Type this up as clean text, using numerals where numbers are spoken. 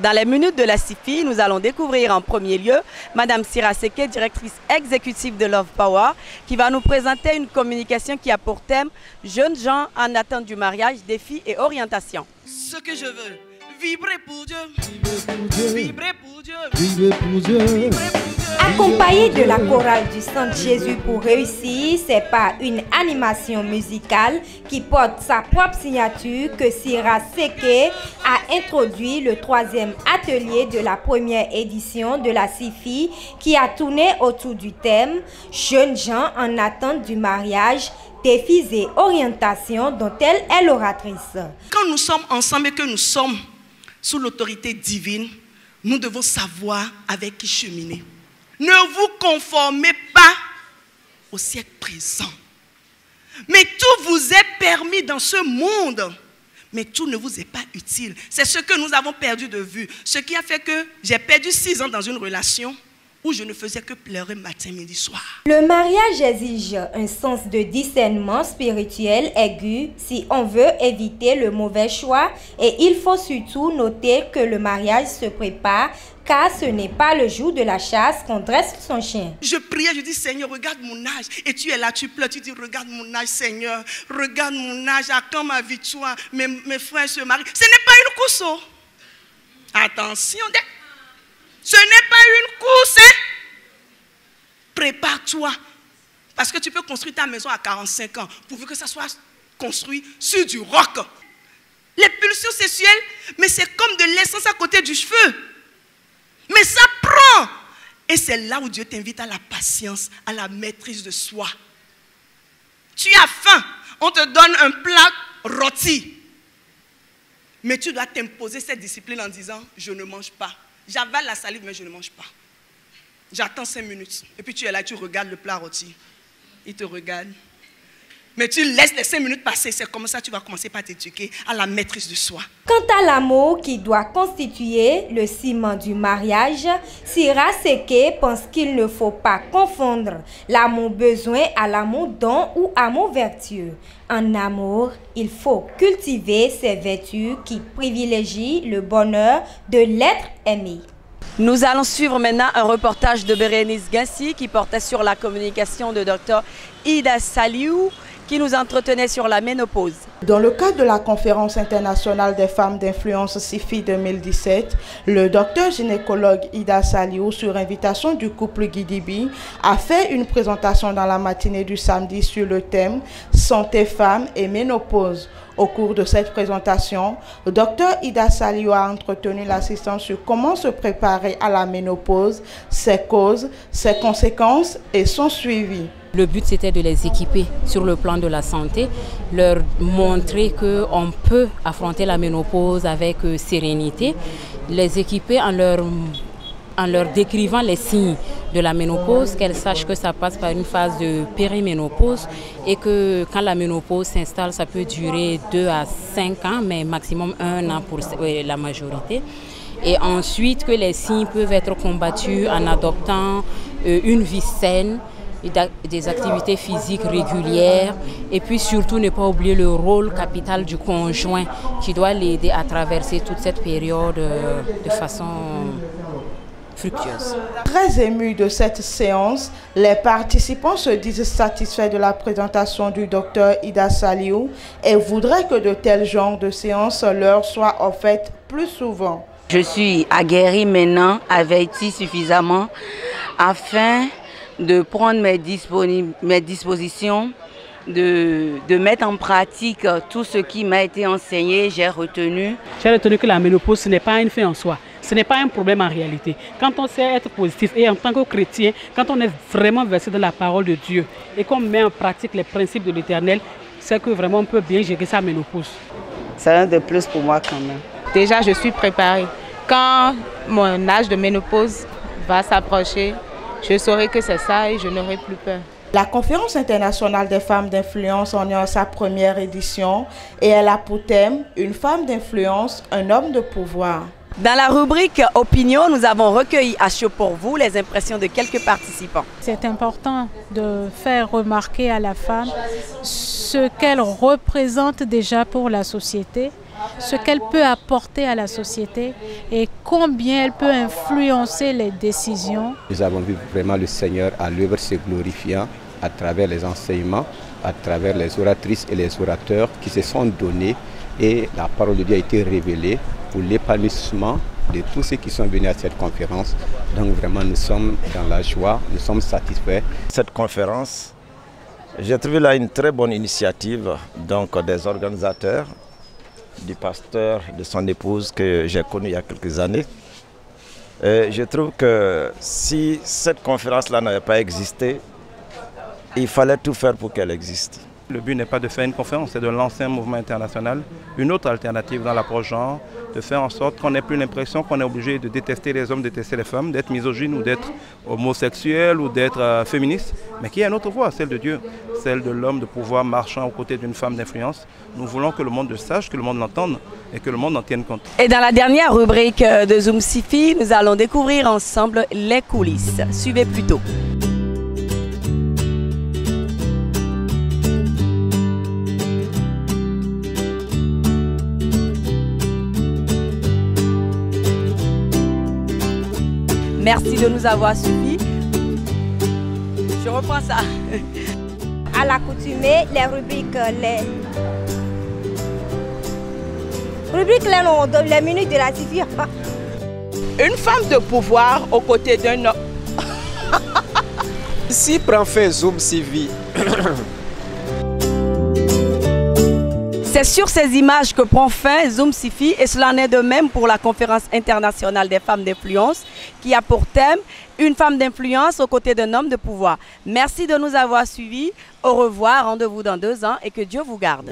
Dans les minutes de la CIFI, nous allons découvrir en premier lieu Madame Sira Seke, directrice exécutive de Love Power, qui va nous présenter une communication qui a pour thème « Jeunes gens en attente du mariage, défis et orientation ». Ce que je veux, vibrer pour Dieu, vibrer pour Dieu, vibrer pour Dieu, vibrer pour Dieu. Accompagné de la chorale du Centre Jésus pour réussir, c'est par une animation musicale qui porte sa propre signature que Sira Seke a introduit le 3e atelier de la première édition de la CIFI qui a tourné autour du thème « Jeunes gens en attente du mariage, défis et orientations » dont elle est l'oratrice. Quand nous sommes ensemble et que nous sommes sous l'autorité divine, nous devons savoir avec qui cheminer. Ne vous conformez pas au siècle présent. Mais tout vous est permis dans ce monde. Mais tout ne vous est pas utile. C'est ce que nous avons perdu de vue. Ce qui a fait que j'ai perdu 6 ans dans une relation où je ne faisais que pleurer matin, midi, soir. Le mariage exige un sens de discernement spirituel aigu si on veut éviter le mauvais choix, et il faut surtout noter que le mariage se prépare car ce n'est pas le jour de la chasse qu'on dresse son chien. Je priais, je dis Seigneur, regarde mon âge. Et tu es là, tu pleures, tu dis regarde mon âge Seigneur, regarde mon âge, à quand ma victoire, mes frères se marient. Ce n'est pas une course. Oh. Attention, ce n'est pas une course. Hein? Prépare-toi. Parce que tu peux construire ta maison à 45 ans, pourvu que ça soit construit sur du roc. Les pulsions sexuelles, mais c'est comme de l'essence à côté du cheveu. Mais ça prend. Et c'est là où Dieu t'invite à la patience, à la maîtrise de soi. Tu as faim, on te donne un plat rôti. Mais tu dois t'imposer cette discipline en disant, je ne mange pas. J'avale la salive, mais je ne mange pas. J'attends 5 minutes. Et puis tu es là, tu regardes le plat rôti. Il te regarde. Mais tu laisses les 5 minutes passer. C'est comme ça que tu vas commencer par t'éduquer à la maîtrise de soi. Quant à l'amour qui doit constituer le ciment du mariage, Sira Seke pense qu'il ne faut pas confondre l'amour besoin à l'amour don ou amour vertueux. En amour, il faut cultiver ces vertus qui privilégient le bonheur de l'être aimé. Nous allons suivre maintenant un reportage de Bérénice Gassi qui portait sur la communication de Dr Ida Saliou, qui nous entretenait sur la ménopause. Dans le cadre de la conférence internationale des femmes d'influence CIFI 2017, le docteur gynécologue Ida Saliou, sur invitation du couple Guidibi, a fait une présentation dans la matinée du samedi sur le thème « Santé femmes et ménopause ». Au cours de cette présentation, le docteur Ida Saliou a entretenu l'assistance sur comment se préparer à la ménopause, ses causes, ses conséquences et son suivi. Le but, c'était de les équiper sur le plan de la santé, leur montrer qu'on peut affronter la ménopause avec sérénité, les équiper en leur décrivant les signes de la ménopause, qu'elles sachent que ça passe par une phase de périménopause et que quand la ménopause s'installe, ça peut durer 2 à 5 ans, mais maximum 1 an pour la majorité. Et ensuite que les signes peuvent être combattus en adoptant une vie saine, des activités physiques régulières et puis surtout ne pas oublier le rôle capital du conjoint qui doit l'aider à traverser toute cette période de façon fructueuse. Très émus de cette séance, les participants se disent satisfaits de la présentation du docteur Ida Saliou et voudraient que de tels genres de séances leur soient offertes plus souvent. Je suis aguerrie maintenant, avertie suffisamment afin de prendre mes dispositions, de mettre en pratique tout ce qui m'a été enseigné, j'ai retenu. J'ai retenu que la ménopause, ce n'est pas une fin en soi, ce n'est pas un problème en réalité. Quand on sait être positif et en tant que chrétien, quand on est vraiment versé dans la parole de Dieu et qu'on met en pratique les principes de l'Éternel, c'est que vraiment on peut bien gérer sa ménopause. C'est un de plus pour moi quand même. Déjà, je suis préparée. Quand mon âge de ménopause va s'approcher, je saurai que c'est ça et je n'aurai plus peur. La conférence internationale des femmes d'influence en est à sa première édition et elle a pour thème « Une femme d'influence, un homme de pouvoir ». Dans la rubrique Opinion, nous avons recueilli à chaud pour vous les impressions de quelques participants. C'est important de faire remarquer à la femme ce qu'elle représente déjà pour la société ce qu'elle peut apporter à la société et combien elle peut influencer les décisions. Nous avons vu vraiment le Seigneur à l'œuvre se glorifiant à travers les enseignements, à travers les oratrices et les orateurs qui se sont donnés, et la parole de Dieu a été révélée pour l'épanouissement de tous ceux qui sont venus à cette conférence. Donc vraiment nous sommes dans la joie, nous sommes satisfaits. Cette conférence, j'ai trouvé là une très bonne initiative donc des organisateurs, du pasteur et de son épouse que j'ai connu il y a quelques années. Et je trouve que si cette conférence-là n'avait pas existé, il fallait tout faire pour qu'elle existe. Le but n'est pas de faire une conférence, c'est de lancer un mouvement international, une autre alternative dans l'approche genre, de faire en sorte qu'on n'ait plus l'impression qu'on est obligé de détester les hommes, détester les femmes, d'être misogyne ou d'être homosexuel ou d'être féministe, mais qu'il y ait une autre voie, celle de Dieu, celle de l'homme de pouvoir marchant aux côtés d'une femme d'influence. Nous voulons que le monde le sache, que le monde l'entende et que le monde en tienne compte. Et dans la dernière rubrique de Zoom Sifi, nous allons découvrir ensemble les coulisses. Suivez plutôt. Merci de nous avoir suivis. Je reprends ça. À l'accoutumée, les rubriques, les minutes de la Sifi. Une femme de pouvoir aux côtés d'un homme. Ici prend fin Zoom Sifi. C'est sur ces images que prend fin Zoom Sifi, et cela en est de même pour la conférence internationale des femmes d'influence qui a pour thème une femme d'influence aux côtés d'un homme de pouvoir. Merci de nous avoir suivis. Au revoir, rendez-vous dans 2 ans et que Dieu vous garde.